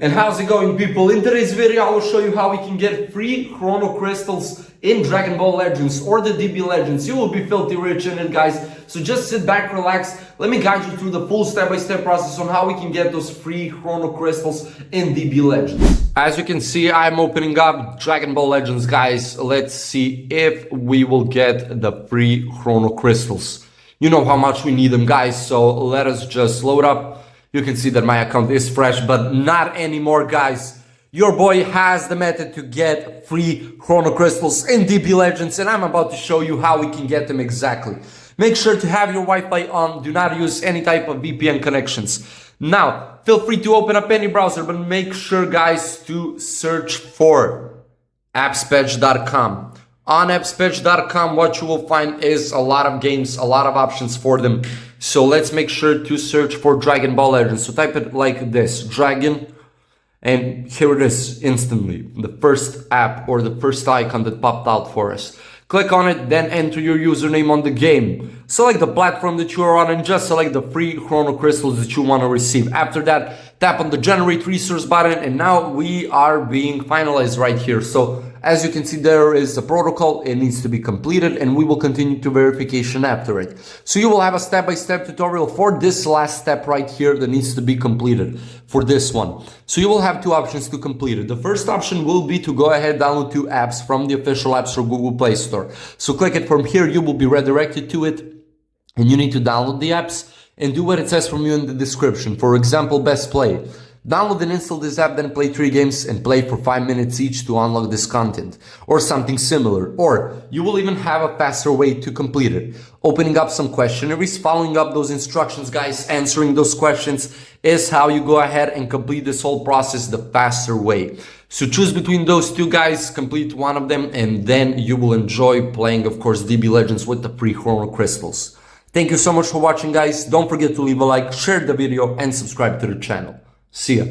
And how's it going, people? In today's video I will show you how we can get free Chrono crystals in Dragon Ball Legends or the DB Legends. You will be filthy rich in it, guys. So just sit back, relax. Let me guide you through the full step-by-step process on how we can get those free Chrono crystals in DB Legends. As you can see, I'm opening up Dragon Ball Legends, guys. Let's see if we will get the free Chrono crystals. You know how much we need them, guys, so let us just load up. You can see that my account is fresh, but not anymore, guys. Your boy has the method to get free Chrono crystals in DB Legends, and I'm about to show you how we can get them exactly. Make sure to have your Wi-Fi on. Do not use any type of VPN connections. Now, feel free to open up any browser, but make sure, guys, to search for appspatch.com. On appspatch.com, what you will find is a lot of games, a lot of options for them. So let's make sure to search for Dragon Ball Legends. So type it like this, Dragon, and here it is instantly. The first app or the first icon that popped out for us. Click on it, then enter your username on the game. Select the platform that you are on and just select the free Chrono crystals that you want to receive. After that, tap on the generate resource button, and now we are being finalized right here. So as you can see, there is a protocol. It needs to be completed, and we will continue to verification after it. So you will have a step-by-step tutorial for this last step right here that needs to be completed for this one. So you will have two options to complete it. The first option will be to go ahead, download two apps from the official App Store Google Play Store. So click it from here, you will be redirected to it, and you need to download the apps and do what it says from you in the description. For example, Best Play. Download and install this app, then play 3 games and play for 5 minutes each to unlock this content, or something similar. Or you will even have a faster way to complete it. Opening up some questionnaires, following up those instructions, guys, answering those questions is how you go ahead and complete this whole process the faster way. So choose between those two, guys, complete one of them, and then you will enjoy playing, of course, DB Legends with the free Chrono crystals. Thank you so much for watching, guys. Don't forget to leave a like, share the video, and subscribe to the channel. See ya.